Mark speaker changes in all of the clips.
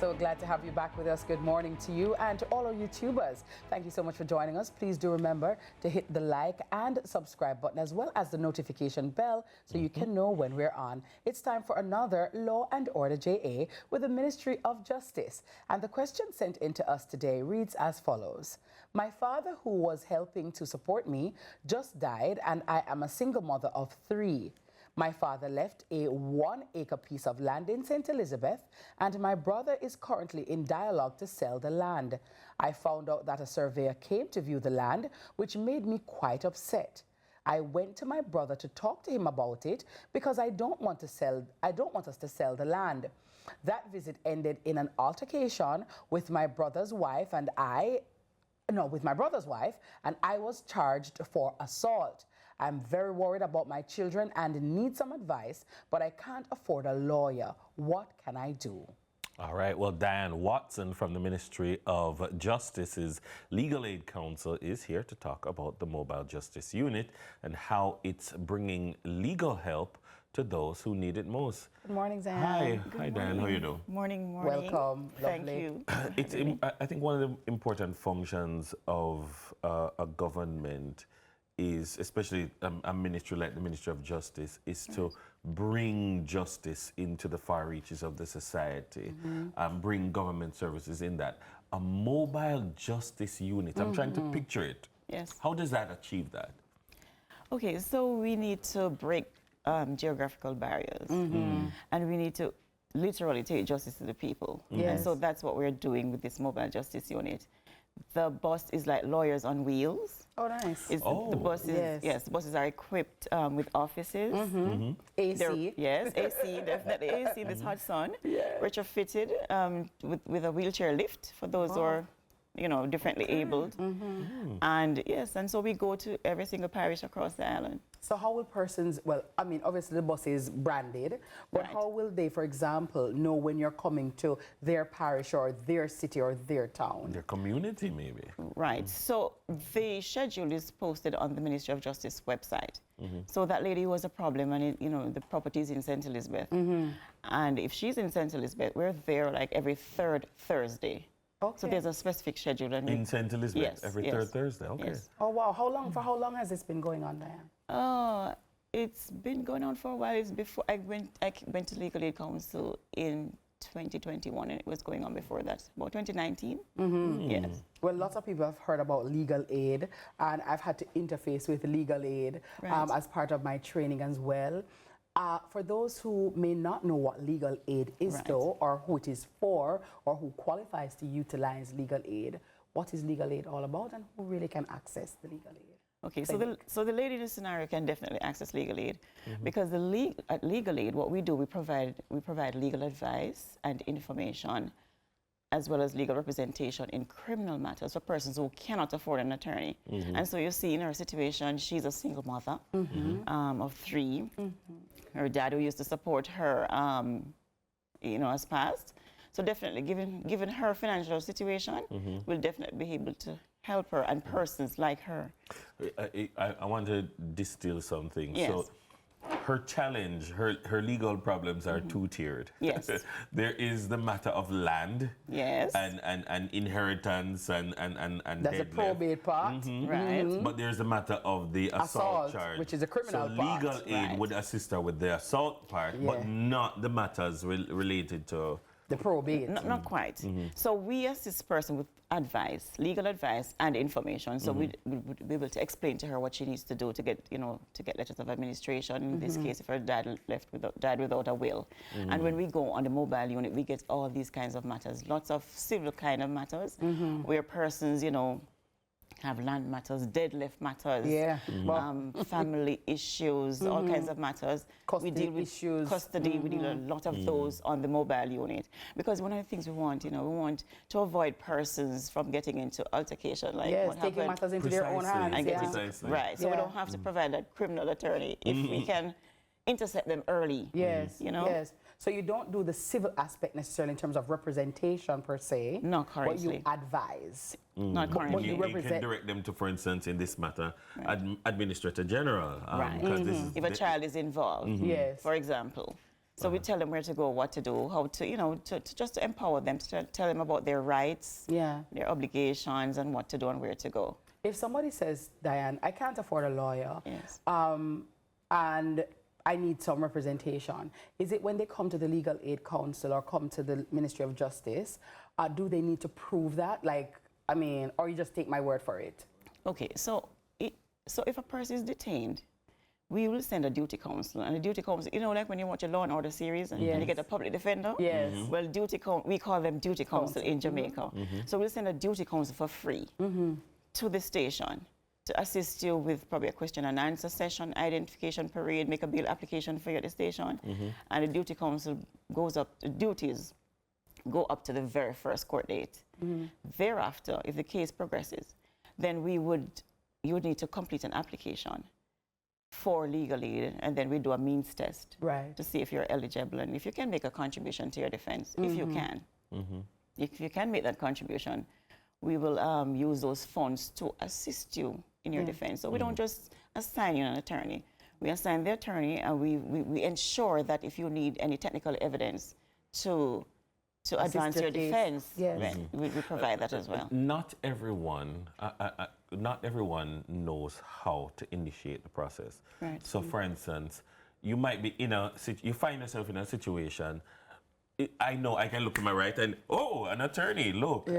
Speaker 1: So glad to have you back with us. Good morning to you and to all our YouTubers. Thank you so much for joining us. Please do remember to hit the like and subscribe button as well as the notification bell so you can know when we're on. It's time for another Law and Order JA with the Ministry of Justice. And the question sent in to us today reads as follows. My father, who was helping to support me, just died, and I am a single mother of 3. My father left a 1-acre piece of land in St. Elizabeth, and my brother is currently in dialogue to sell the land. I found out that a surveyor came to view the land, which made me quite upset. I went to my brother to talk to him about it because I don't want us to sell the land. That visit ended in an altercation with my brother's wife, and I was charged for assault. I'm very worried about my children and need some advice, but I can't afford a lawyer. What can I do?
Speaker 2: All right. Well, Diane Watson from the Ministry of Justice's Legal Aid Council is here to talk about the Mobile Justice Unit and how it's bringing legal help to those who need it most.
Speaker 1: Good morning, Diane.
Speaker 2: Hi.
Speaker 3: Good
Speaker 2: Hi, Diane.
Speaker 3: morning.
Speaker 2: How are you doing?
Speaker 3: Morning.
Speaker 1: Welcome.
Speaker 3: Thank
Speaker 1: Lovely.
Speaker 3: you.
Speaker 2: I think one of the important functions of a government is, especially a ministry like the Ministry of Justice, is to bring justice into the far reaches of the society, and bring government services in that. A mobile justice unit, I'm trying to picture it.
Speaker 3: Yes.
Speaker 2: How does that achieve that?
Speaker 3: Okay, so we need to break geographical barriers, and we need to literally take justice to the people.
Speaker 1: Yes.
Speaker 3: And so that's what we're doing with this mobile justice unit. The bus is like lawyers on wheels.
Speaker 1: Oh, nice.
Speaker 3: The buses,
Speaker 1: yes.
Speaker 3: the buses are equipped with offices.
Speaker 1: AC.
Speaker 3: Yes, AC, definitely AC in this hot sun. Retrofitted with a wheelchair lift for those who are, differently abled. And yes, and so we go to every single parish across the island.
Speaker 1: So how will persons, well, I mean, obviously the bus is branded, but
Speaker 3: Right.
Speaker 1: how will they, for example, know when you're coming to their parish or their city or their town?
Speaker 2: Their community, maybe.
Speaker 3: Right. So the schedule is posted on the Ministry of Justice website. So that lady was a problem, and the property is in St. Elizabeth. And if she's in St. Elizabeth, we're there like every 3rd Thursday.
Speaker 1: Okay.
Speaker 3: So there's a specific schedule. And
Speaker 2: In St. Elizabeth,
Speaker 3: Yes,
Speaker 2: every
Speaker 3: yes,
Speaker 2: 3rd Thursday. Okay.
Speaker 3: yes.
Speaker 1: Oh, wow. For how long has this been going on, Diane?
Speaker 3: It's been going on for a while. It's before I went to Legal Aid Council in 2021, and it was going on before that, about 2019. Yes.
Speaker 1: Well, lots of people have heard about legal aid, and I've had to interface with legal aid
Speaker 3: Right.
Speaker 1: as part of my training as well. For those who may not know what legal aid is,
Speaker 3: Right.
Speaker 1: though, or who it is for, or who qualifies to utilize legal aid, what is legal aid all about, and who really can access the legal aid?
Speaker 3: Okay, so the lady in this scenario can definitely access legal aid, because at legal aid, what we do, we provide legal advice and information, as well as legal representation in criminal matters for persons who cannot afford an attorney. And so you see in her situation, she's a single mother of 3. Her dad, who used to support her, has passed. So definitely, given her financial situation, we'll definitely be able to help her and persons like her.
Speaker 2: I want to distill something.
Speaker 3: Yes.
Speaker 2: So her challenge, her legal problems are 2-tiered.
Speaker 3: Yes.
Speaker 2: There is the matter of land.
Speaker 3: Yes.
Speaker 2: And inheritance and
Speaker 1: That's a probate part.
Speaker 3: Right.
Speaker 2: But there's the matter of the assault charge,
Speaker 1: which is a criminal
Speaker 2: so
Speaker 1: part.
Speaker 2: legal aid
Speaker 3: Right.
Speaker 2: would assist her with the assault part,
Speaker 1: Yeah.
Speaker 2: but not the matters related to.
Speaker 1: The probate.
Speaker 3: Not quite. So we assist person with advice, legal advice and information. So we would be able to explain to her what she needs to do to get letters of administration. In this case, if her dad died without a will. And when we go on the mobile unit, we get all these kinds of matters, lots of civil kind of matters, where persons, have land matters, dead left matters,
Speaker 1: Yeah.
Speaker 3: family issues, all kinds of matters.
Speaker 1: Custody
Speaker 3: we deal with
Speaker 1: issues.
Speaker 3: custody, we deal a lot of those on the mobile unit. Because one of the things we want, we want to avoid persons from getting into altercation, like
Speaker 1: Yes,
Speaker 3: what
Speaker 1: taking
Speaker 3: happened.
Speaker 1: matters into their own
Speaker 2: Precisely.
Speaker 1: hands.
Speaker 3: And
Speaker 1: Yeah.
Speaker 3: getting
Speaker 2: Precisely.
Speaker 3: right, so we
Speaker 1: Yeah.
Speaker 3: don't have to provide a criminal attorney if we can intercept them early.
Speaker 1: Yes,
Speaker 3: Yes.
Speaker 1: So you don't do the civil aspect necessarily in terms of representation per se.
Speaker 3: Not
Speaker 1: But you
Speaker 3: currently.
Speaker 1: advise.
Speaker 3: Not
Speaker 1: But
Speaker 3: currently.
Speaker 1: you
Speaker 2: You
Speaker 1: represent-
Speaker 2: can direct them to, for instance, in this matter, Administrator General.
Speaker 3: Right.
Speaker 2: Because this is
Speaker 3: If a child is involved,
Speaker 1: Yes.
Speaker 3: for example. So we tell them where to go, what to do, how to, you know, just to empower them, to tell them about their rights, their obligations, and what to do and where to go.
Speaker 1: If somebody says, Diane, I can't afford a lawyer,
Speaker 3: Yes.
Speaker 1: And I need some representation, is it when they come to the Legal Aid Council or come to the Ministry of Justice, do they need to prove that? Like, I mean, or you just take my word for it?
Speaker 3: Okay, so if a person is detained, we will send a duty counsel, and the duty counsel, you know, like when you watch a Law and Order series and you get a public defender.
Speaker 1: Yes.
Speaker 3: Well, we call them duty counsel in Jamaica. So we'll send a duty counsel for free to the station to assist you with probably a question and answer session, identification parade, make a bill application for you at the station, and the duty counsel goes up. The duties go up to the very first court date. Thereafter, if the case progresses, then you would need to complete an application for legal aid, and then we do a means test to see if you're eligible and if you can make a contribution to your defense. If you can. If you can make that contribution, we will use those funds to assist you in your defense. So we don't just assign you an attorney. We assign the attorney, and we ensure that if you need any technical evidence to advance your defense, we provide that as well.
Speaker 2: Not everyone knows how to initiate the process.
Speaker 3: Right.
Speaker 2: So, for instance, you might be you find yourself in a situation. I know I can look to my right and an attorney. Look,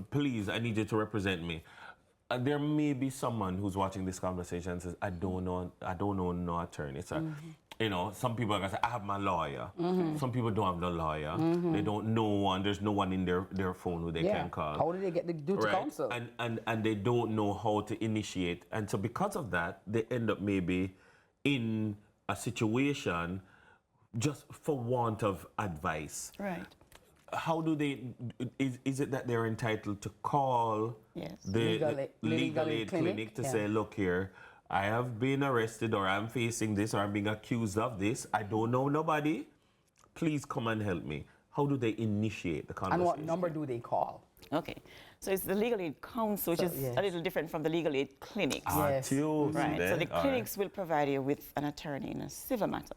Speaker 2: please, I need you to represent me. There may be someone who's watching this conversation and says, I don't know no attorney. So, you know, some people are gonna say, I have my lawyer. Some people don't have no lawyer. They don't know one. There's no one in their phone who they can call.
Speaker 1: How do they get the duty counsel?
Speaker 2: And they don't know how to initiate. And so because of that, they end up maybe in a situation just for want of advice.
Speaker 3: Right.
Speaker 2: How do they, is it that they're entitled to call the legal aid clinic to say, look here, I have been arrested, or I'm facing this, or I'm being accused of this. I don't know nobody. Please come and help me. How do they initiate the conversation?
Speaker 1: And what number do they call?
Speaker 3: Okay. So it's the Legal Aid Council, which is a little different from the Legal Aid Clinics.
Speaker 1: Yes.
Speaker 3: Right. So the clinics will provide you with an attorney in a civil matter.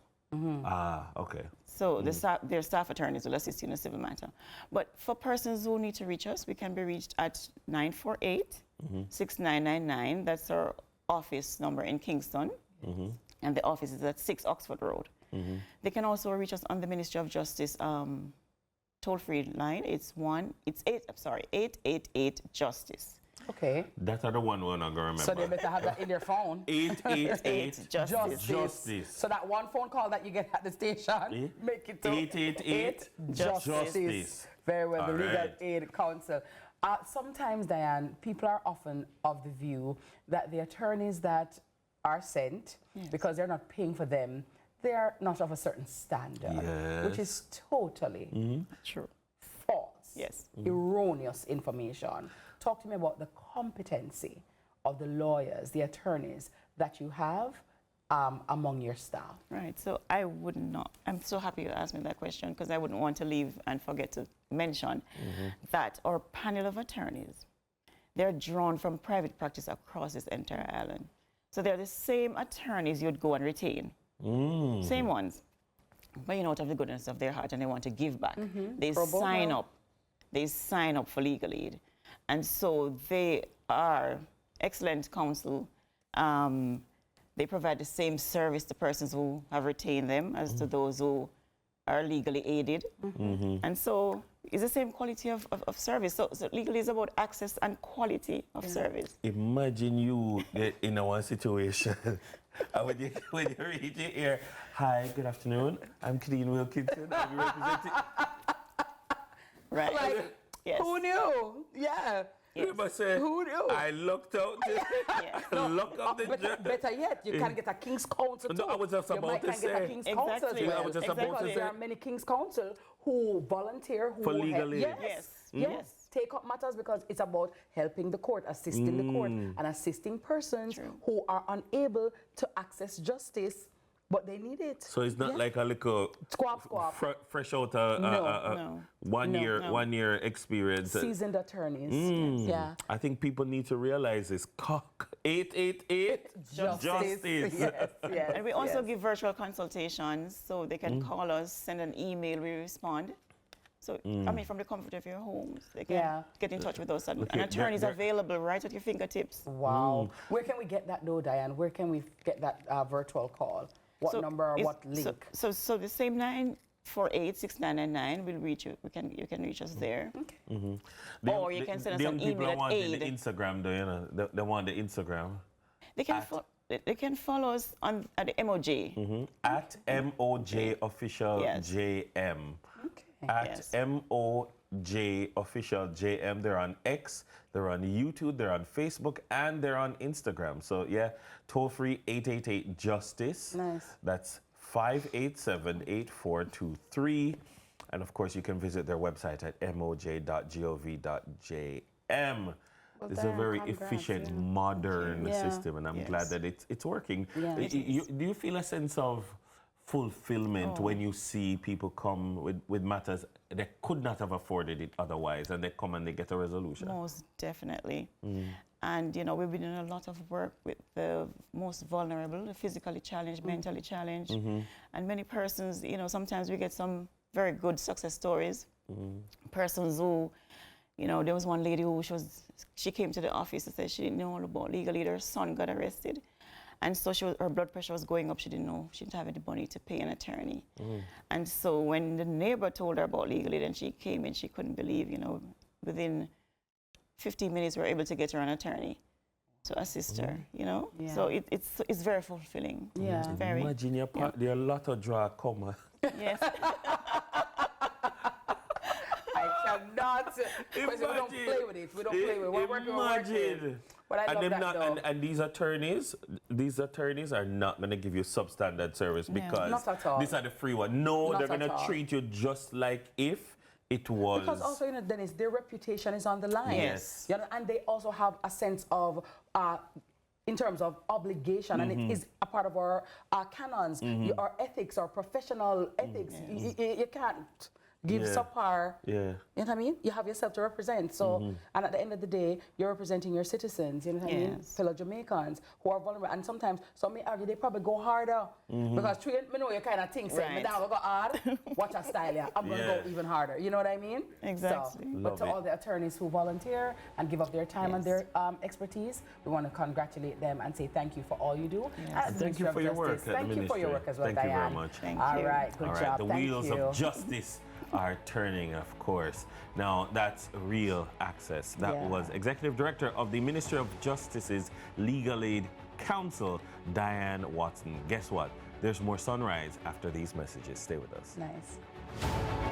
Speaker 2: Okay.
Speaker 3: So their staff attorneys will assist you in a civil matter. But for persons who need to reach us, we can be reached at 948-6999. That's our office number in Kingston. And the office is at 6 Oxford Road. They can also reach us on the Ministry of Justice toll-free line. It's 888-JUSTICE.
Speaker 1: Okay.
Speaker 2: That's the one we're not going to remember.
Speaker 1: So they better have that in their phone.
Speaker 3: 888-JUSTICE.
Speaker 1: So that one phone call that you get at the station, make it to
Speaker 2: 888-JUSTICE.
Speaker 1: Very well, the Legal Aid Council. Sometimes, Diane, people are often of the view that the attorneys that are sent, because they're not paying for them, they are not of a certain standard, which is totally
Speaker 3: true.
Speaker 1: False,
Speaker 3: Yes.
Speaker 1: Erroneous information. Talk to me about the competency of the lawyers, the attorneys that you have among your staff.
Speaker 3: Right. So I'm so happy you asked me that question, because I wouldn't want to leave and forget to mention that our panel of attorneys, they're drawn from private practice across this entire island. So they're the same attorneys you'd go and retain. Same ones. But out of the goodness of their heart, and they want to give back. They sign up. They sign up for legal aid. And so they are excellent counsel. They provide the same service to persons who have retained them as to those who are legally aided. And so it's the same quality of service. So legally is about access and quality of service.
Speaker 2: Imagine you get in one situation. when you reach it here, hi, good afternoon. I'm Khadine Wilkinson. I'll be representing.
Speaker 3: Right.
Speaker 1: Like,
Speaker 3: yes.
Speaker 1: Who knew? Yeah.
Speaker 2: You must say,
Speaker 1: who knew?
Speaker 2: I looked out. Look up the
Speaker 1: better yet, you can get a King's Counsel too.
Speaker 2: No, I was just about to say.
Speaker 1: You might get a King's Counsel as well.
Speaker 2: I was just about to say.
Speaker 1: There are many King's Counsel who volunteer, who
Speaker 2: for legal aid.
Speaker 1: Yes. Take up matters, because it's about helping the court, assisting the court, and assisting persons who are unable to access justice but they need it.
Speaker 2: So it's not
Speaker 1: Yeah.
Speaker 2: like a little
Speaker 1: Squawk.
Speaker 2: fresh out
Speaker 3: No.
Speaker 2: 1 year
Speaker 3: No.
Speaker 2: 1 year experience.
Speaker 1: Seasoned attorneys. Yeah.
Speaker 2: I think people need to realize this. Cock 888 justice.
Speaker 1: Yes, yes.
Speaker 3: And we also
Speaker 1: yes.
Speaker 3: give virtual consultations, so they can call us, send an email, we respond. So, I mean, from the comfort of your homes, they can get in touch with us. And
Speaker 2: Okay,
Speaker 3: an attorney is
Speaker 2: they're-
Speaker 3: available right at your fingertips.
Speaker 1: Wow. Where can we get that though, Diane? Where can we get that virtual call? What number or
Speaker 3: it's-
Speaker 1: what link?
Speaker 3: So the same 948-6999 will reach you. You can reach us there. Or you can send us an
Speaker 2: people
Speaker 3: email at
Speaker 2: want
Speaker 3: aid.
Speaker 2: the Instagram, though, you know. They want the Instagram.
Speaker 3: They can follow us on at the MOJ.
Speaker 2: At MOJ Official
Speaker 3: Yes.
Speaker 2: JM.
Speaker 1: Okay.
Speaker 2: At
Speaker 3: Yes.
Speaker 2: MOJ Official JM. They're on X, they're on YouTube, they're on Facebook, and they're on Instagram. So, yeah, toll free 888 Justice.
Speaker 1: Nice.
Speaker 2: That's 587-8423. And of course, you can visit their website at moj.gov.jm. It's a
Speaker 1: Diane,
Speaker 2: very
Speaker 1: congrats,
Speaker 2: efficient,
Speaker 1: yeah.
Speaker 2: modern
Speaker 1: Yeah.
Speaker 2: system, and I'm
Speaker 3: Yes.
Speaker 2: glad that it's working.
Speaker 1: Yeah.
Speaker 2: Do you feel a sense of fulfillment when you see people come with matters they could not have afforded it otherwise, and they come and they get a resolution?
Speaker 3: Most definitely. And, you know, we've been doing a lot of work with the most vulnerable, the physically challenged, mentally challenged. And many persons, you know, sometimes we get some very good success stories. Persons who, you know, there was one lady who she came to the office and said she didn't know all about Legal Aid. Her son got arrested. And so her blood pressure was going up. She didn't know she didn't have any money to pay an attorney. And so when the neighbor told her about Legal Aid and she came in, she couldn't believe, you know, within 15 minutes we were able to get her an attorney to assist her, you know?
Speaker 1: Yeah.
Speaker 3: So it's very fulfilling.
Speaker 1: Yeah.
Speaker 3: Very.
Speaker 2: Imagine your part, there are a lot of draw come.
Speaker 3: Yes.
Speaker 1: I cannot. Because we don't play with it. We don't play with it. We're working.
Speaker 2: Imagine.
Speaker 1: But I love that though.
Speaker 2: And these attorneys are not going to give you substandard service because
Speaker 1: Not at all.
Speaker 2: these are the free ones. No,
Speaker 1: Not
Speaker 2: they're going
Speaker 1: at
Speaker 2: to
Speaker 1: all.
Speaker 2: treat you just like if it was.
Speaker 1: Because also, you know, Dennis, their reputation is on the line.
Speaker 3: Yes.
Speaker 1: You know, and they also have a sense of, in terms of obligation, and it is a part of our canons, our ethics, our professional ethics. You can't give
Speaker 2: Yeah.
Speaker 1: subpar.
Speaker 2: Yeah.
Speaker 1: You know what I mean? You have yourself to represent. So, and at the end of the day, you're representing your citizens, you know what I mean?
Speaker 3: Yes.
Speaker 1: Fellow Jamaicans who are vulnerable. And sometimes, some may argue they probably go harder. Because me know you kind of think, say, me
Speaker 3: Right.
Speaker 1: down, we go hard, watch our style, yeah. I'm going to
Speaker 2: Yeah.
Speaker 1: go even harder. You know what I mean?
Speaker 3: Exactly.
Speaker 1: So,
Speaker 2: Love
Speaker 1: but to
Speaker 2: it.
Speaker 1: all the attorneys who volunteer and give up their time and their expertise, we want to congratulate them and say thank you for all you do.
Speaker 3: Yes.
Speaker 1: As
Speaker 2: Thank you
Speaker 1: Minister
Speaker 2: for
Speaker 1: of
Speaker 2: your work
Speaker 1: Justice.
Speaker 2: at the
Speaker 1: Thank you for your
Speaker 2: ministry.
Speaker 1: work as well,
Speaker 2: Thank you
Speaker 1: Diane.
Speaker 2: very much.
Speaker 3: Thank
Speaker 1: All
Speaker 3: you.
Speaker 1: right, good
Speaker 2: All right,
Speaker 1: job.
Speaker 2: the
Speaker 1: Thank
Speaker 2: wheels
Speaker 1: you.
Speaker 2: of justice are turning, of course. Now, that's real access. That
Speaker 1: Yeah.
Speaker 2: was Executive Director of the Ministry of Justice's Legal Aid Council, Diane Watson. Guess what? There's more sunrise after these messages. Stay with us.
Speaker 1: Nice.